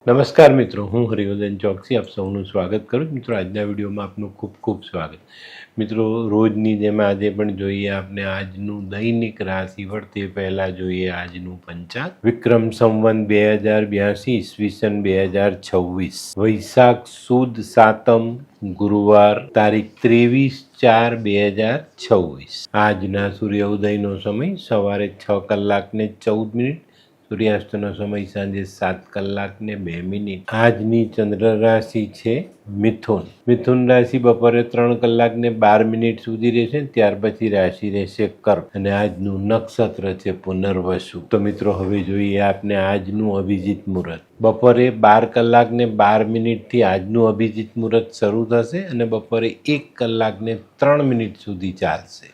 નમસ્કાર મિત્રો, હું હરિવર્ધન ચોકસી આપ સૌનું સ્વાગત કરું છું. મિત્રો, આજના વિડીયોમાં આપનું ખૂબ ખૂબ સ્વાગત. મિત્રો, રોજની જેમ આજે પણ જોઈએ આપણે આજનું દૈનિક રાશિફળ. તે પહેલાં જોઈએ આજનું પંચાંગ. વિક્રમ સંવત 2082, ઈસવીસન 2026, વૈશાખ સુદ સાતમ, ગુરુવાર, તારીખ 23/4/2026. આજના સૂર્ય ઉદયનો સમય સવારે 6:14 સૂર્યાસ્તનો સમય સાંજે 7:02. આજની ચંદ્ર રાશિ છે મિથુન. મિથુન રાશિ બપોરે 3:12 સુધી રહેશે, ત્યાર પછી રાશિ રહેશે કર્ક અને આજનું નક્ષત્ર છે પુનર્વસુ. તો મિત્રો, હવે જોઈએ આપને આજનું અભિજીત મુહૂર્ત. બપોરે 12:12 થી આજનું અભિજીત મુહૂર્ત શરૂ થશે અને બપોરે 1:03 સુધી ચાલશે.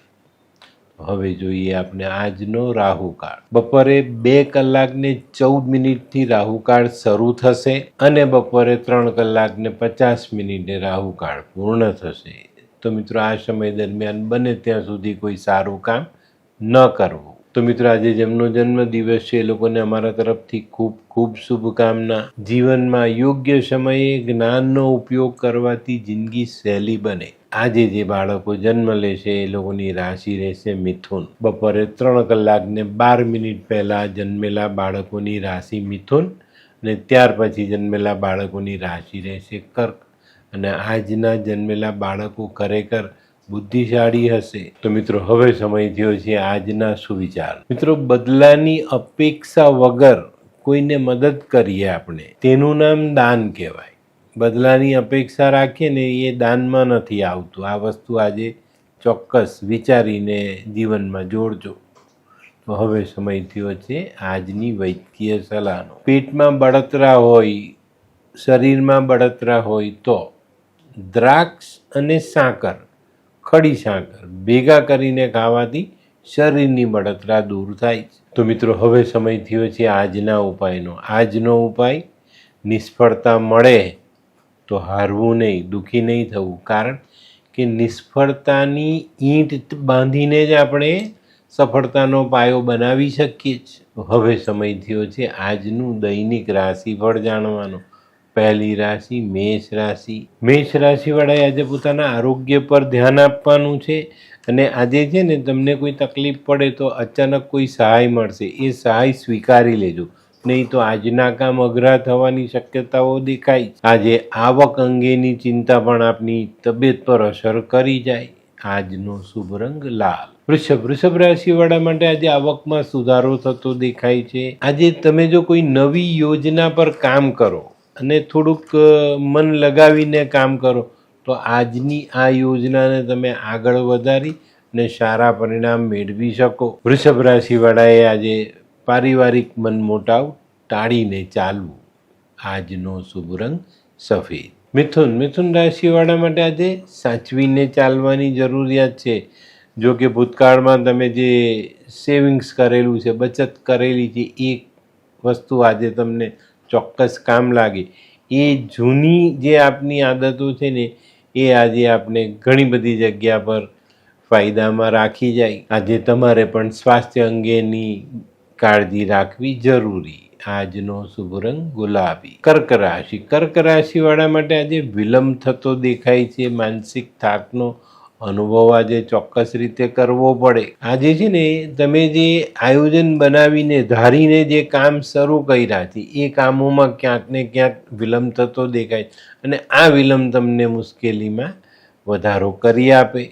હવે જોઈએ આપણે આજનો રાહુકાળ. બપોરે 2:14 થી રાહુકાળ શરૂ થશે અને બપોરે 3:50 રાહુકાળ પૂર્ણ થશે. તો મિત્રો, આ સમય દરમિયાન બને ત્યાં સુધી કોઈ સારું કામ ન કરવું. તો મિત્રો, આજે જેમનો જન્મદિવસ છે એ લોકોને અમારા તરફથી ખૂબ ખૂબ શુભકામના. જીવનમાં યોગ્ય સમયે જ્ઞાનનો ઉપયોગ કરવાથી જિંદગી સહેલી બને. આજે જે બાળકો જન્મ લેશે એ લોકોની રાશિ રહેશે મિથુન. બપોરે 3:12 પહેલાં જન્મેલા બાળકોની રાશિ મિથુન અને ત્યાર પછી જન્મેલા બાળકોની રાશિ રહેશે કર્ક. અને આજના જન્મેલા બાળકો ખરેખર બુદ્ધિશાળી હશે. તો મિત્રો, હવે સમય થયો છે આજના સુવિચાર. મિત્રો, બદલાની અપેક્ષા વગર કોઈને મદદ કરીએ આપણે, તેનું નામ દાન કહેવાય. બદલાની અપેક્ષા રાખીએ ને એ દાનમાં નથી આવતું. આ વસ્તુ આજે ચોક્કસ વિચારીને જીવનમાં જોડજો. તો હવે સમય થયો છે આજની વૈદ્યકીય સલાહનો. પેટમાં બળતરા હોય, શરીરમાં બળતરા હોય તો દ્રાક્ષ અને સાકર, ખડી સાકર ભેગા કરીને ખાવાથી શરીરની બળતરા દૂર થાય છે. તો મિત્રો, હવે સમય થયો છે આજના ઉપાયનો. આજનો ઉપાય: નિષ્ફળતા મળે તો હારવું નહીં, દુઃખી નહીં થવું. કારણ કે નિષ્ફળતાની ઈંટ બાંધીને જ આપણે સફળતાનો પાયો બનાવી શકીએ છીએ. હવે સમય થયો છે આજનું દૈનિક રાશિફળ જાણવાનો. પહેલી રાશિ મેષ રાશિ. મેષ રાશિવાળાએ આજે પોતાના આરોગ્ય પર ધ્યાન આપવાનું છે. અને આજે છે ને, તમને કોઈ તકલીફ પડે તો અચાનક કોઈ સહાય મળશે, એ સહાય સ્વીકારી લેજો, નહીં તો આજના કામ અઘરા થવાની શક્યતાઓ દેખાય. આજે આવક અંગેની ચિંતા પણ આપની તબિયત પર અસર કરી જાય. આજનો શુભ રંગ લાલ. વૃષભ રાશિવાળા માટે આજે આવકમાં સુધારો થતો દેખાય છે. આજે તમે જો કોઈ નવી યોજના પર કામ કરો અને થોડુંક મન લગાવીને કામ કરો તો આજની આ યોજનાને તમે આગળ વધારી અને સારા પરિણામ મેળવી શકો. વૃષભ રાશિવાળાએ આજે પારિવારિક મનમોટાવ ટાળીને ચાલવું. આજનો શુભ રંગ સફેદ. મિથુન રાશિવાળા માટે આજે સાચવીને ચાલવાની જરૂરિયાત છે. જો કે ભૂતકાળમાં તમે જે સેવિંગ્સ કરેલું છે, બચત કરેલી છે, એ વસ્તુ આજે તમને ચોક્કસ કામ લાગે. એ જૂની જે આપની આદતો છે ને, એ આજે આપણે ઘણી બધી જગ્યા પર ફાયદામાં રાખી જાય. આજે તમારે પણ સ્વાસ્થ્ય અંગેની કાળજી રાખવી જરૂરી. આજનો શુભ રંગ ગુલાબી. કર્ક રાશિવાળા માટે આજે વિલંબ થતો દેખાય છે. માનસિક થાકનો અનુભવ આજે ચોક્કસ રીતે કરવો પડે. આજે છે ને, તમે જે આયોજન બનાવીને ધારીને જે કામ શરૂ કર્યા છે એ કામોમાં ક્યાંક ને ક્યાંક વિલંબ થતો દેખાય અને આ વિલંબ તમને મુશ્કેલીમાં વધારો કરી આપે.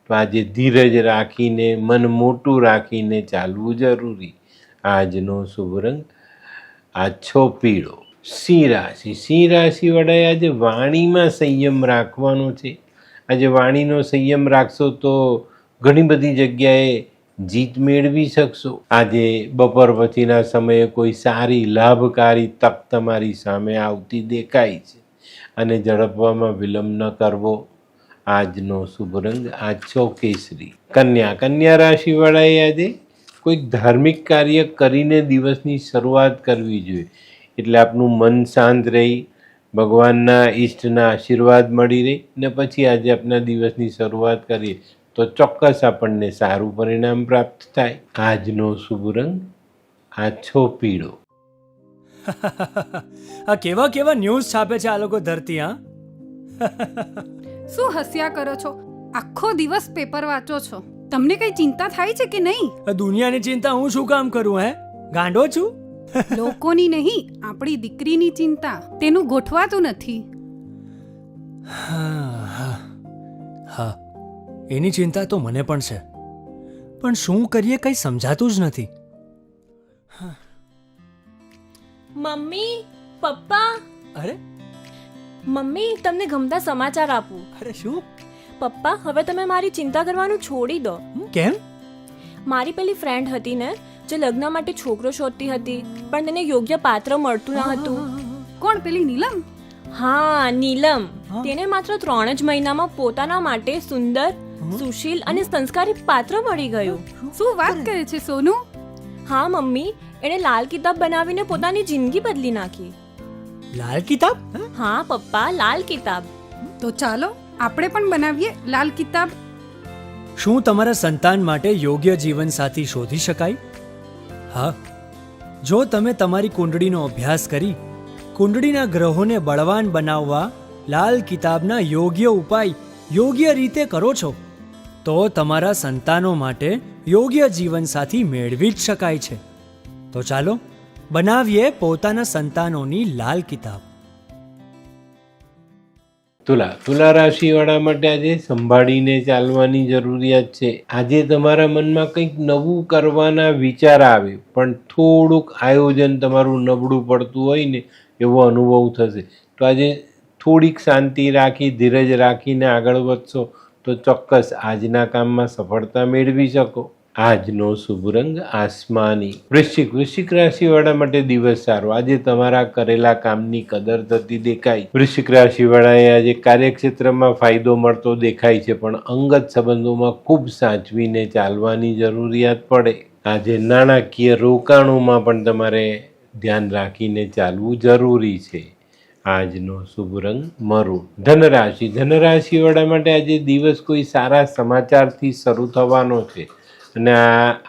તો આજે ધીરજ રાખીને, મન મોટું રાખીને ચાલવું જરૂરી. આજનો શુભ રંગ આછો પીળો. સિંહ રાશિવાળાએ આજે વાણીમાં સંયમ રાખવાનો છે. આજે વાણીનો સંયમ રાખશો તો ઘણી બધી જગ્યાએ જીત મેળવી શકશો. આજે બપોર પછીના સમયે કોઈ સારી લાભકારી તક તમારી સામે આવતી દેખાય છે અને ઝડપવામાં વિલંબ ન કરવો. આજનો શુભ રંગ આછો કેસરી. કન્યા રાશિવાળાએ આજે કોઈક ધાર્મિક કાર્ય કરીને દિવસની શરૂઆત કરવી જોઈએ. એટલે આપનું મન શાંત રહી, ભગવાનના ઈષ્ટના આશીર્વાદ મળી રહે ને પછી આજે આપણા દિવસની શરૂઆત કરીએ તો ચોક્કસ આપણને સારું પરિણામ પ્રાપ્ત થાય. આજનો શુભ રંગ આછો પીળો. આ કેવા કેવા ન્યૂઝ છાપે છે આ લોકો ધરતી. હા, શું હસ્યા કરો છો? આખો દિવસ પેપર વાંચો છો, તમને કઈ ચિંતા થાય છે કે નહીં? આ દુનિયાની ચિંતા હું શું કામ કરું? ગાંડો છું? લોકોની નહીં, આપણી દીકરીની ચિંતા. તેનું ગોઠવાતું નથી. હા, એની ચિંતા તો મને પણ છે, પણ શું કરીએ કંઈ સમજાતું જ નથી. મમ્મી, પપ્પા. અરે મમ્મી, તમને ગમતા સમાચાર આપું. અરે શું? પપ્પા, હવે તમે મારી ચિંતા કરવાનું છોડી દો. કેમ? મારી પેલી ફ્રેન્ડ હતી ને, જે લગ્ન માટે છોકરો શોધતી હતી, પણ તેને યોગ્ય પાત્ર મળતું ન હતું. કોણ, પેલી નીલમ? હા, નીલમ. તેને માત્ર 3 જ મહિનામાં પોતાના માટે સુંદર, સુશીલ અને સંસ્કારી પાત્ર મળી ગયું. શું વાત કરે છે સોનુ? હા મમ્મી, એણે લાલ કિતાબ બનાવીને પોતાની જિંદગી બદલી નાખી. લાલ કિતાબ? હા પપ્પા, લાલ કિતાબ. તો ચાલો આપણે પણ બનાવીએ લાલ કિતાબ. શું તમારા સંતાન માટે યોગ્ય જીવનસાથી શોધી શકાય? હા, જો તમે તમારી કુંડળીનો અભ્યાસ કરી કુંડળીના ગ્રહોને બળવાન બનાવવા લાલ કિતાબના યોગ્ય ઉપાય યોગ્ય રીતે કરો છો, તો તમારા સંતાનો માટે યોગ્ય જીવનસાથી મેળવી જ શકાય છે. તો ચાલો બનાવીએ પોતાના સંતાનોની લાલ કિતાબ. તુલા રાશિવાળા માટે આજે સંભાળીને ચાલવાની જરૂરિયાત છે. આજે તમારા મનમાં કંઈક નવું કરવાના વિચાર આવે, પણ થોડુંક આયોજન તમારું નબળું પડતું હોય ને એવો અનુભવ થશે. તો આજે થોડીક શાંતિ રાખી, ધીરજ રાખીને આગળ વધશો તો ચોક્કસ આજના કામમાં સફળતા મેળવી શકો. આજનો શુભ રંગ આસમાની. વૃશ્ચિક રાશિવાળા માટે દિવસ સારો. આજે તમારા કરેલા કામની કદર થતી દેખાય. વૃશ્ચિક રાશિવાળાએ આજે કાર્યક્ષેત્રમાં ફાયદો મળતો દેખાય છે, પણ અંગત સંબંધોમાં ખૂબ સાચવીને ચાલવાની જરૂરિયાત પડે. આજે નાણાકીય રોકાણોમાં પણ તમારે ધ્યાન રાખીને ચાલવું જરૂરી છે. આજનો શુભ રંગ મરૂન. ધનરાશિવાળા માટે આજે દિવસ કોઈ સારા સમાચારથી શરૂ થવાનો છે, અને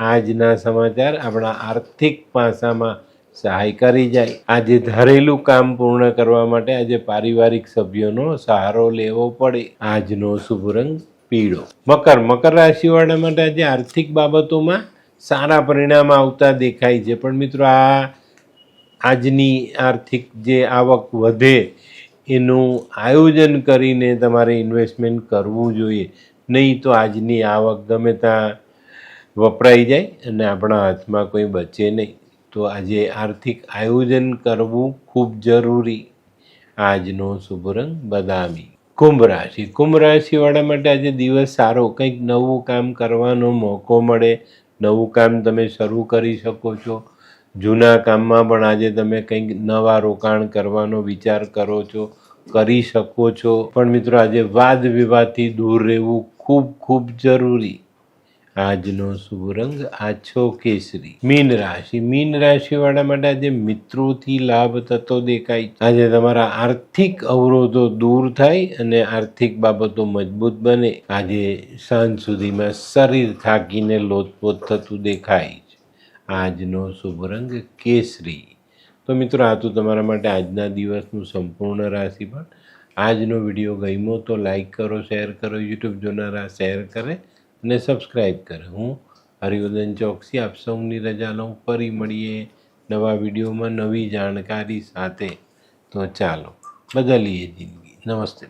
આજના સમાચાર આપણા આર્થિક પાસામાં સહાય કરી જાય. આજે ધારેલું કામ પૂર્ણ કરવા માટે આજે પારિવારિક સભ્યોનો સહારો લેવો પડે. આજનો શુભ રંગ પીળો. મકર રાશિવાળા માટે આજે આર્થિક બાબતોમાં સારા પરિણામ આવતા દેખાય છે, પણ મિત્રો આજની આર્થિક જે આવક વધે એનું આયોજન કરીને તમારે ઇન્વેસ્ટમેન્ટ કરવું જોઈએ, નહીં તો આજની આવક ગમે ત્યાં વપરાઈ જાય અને આપણા હાથમાં કોઈ બચે નહીં. તો આજે આર્થિક આયોજન કરવું ખૂબ જરૂરી. આજનો શુભ રંગ બદામી. કુંભ રાશિવાળા માટે આજે દિવસ સારો. કંઈક નવું કામ કરવાનો મોકો મળે, નવું કામ તમે શરૂ કરી શકો છો. જૂના કામમાં પણ આજે તમે કંઈક નવા રોકાણ કરવાનો વિચાર કરો છો, કરી શકો છો. પણ મિત્રો આજે વાદ વિવાદથી દૂર રહેવું ખૂબ ખૂબ જરૂરી. આજનો શુભ રંગ આછો કેસરી. મીન રાશિવાળા માટે આજે મિત્રોથી લાભ થતો દેખાય. આજે તમારા આર્થિક અવરોધો દૂર થાય અને આર્થિક બાબતો મજબૂત બને. આજે સાંજ સુધીમાં શરીર થાકીને લોથપોથ થતું દેખાય. આજનો શુભ રંગ કેસરી. તો મિત્રો આ તો તમારા માટે આજના દિવસનું સંપૂર્ણ રાશિફળ. આજનો વિડીયો ગમ્યો તો લાઈક કરો, શેર કરો, યુટ્યુબ જોનારા શેર કરે અને સબસ્ક્રાઈબ કરે. હું હરિવર્ધન ચોકસી આપ સૌની રજા લઉં. ફરી મળીએ નવા વિડીયોમાં નવી જાણકારી સાથે. તો ચાલો બદલીએ જિંદગી. નમસ્તે.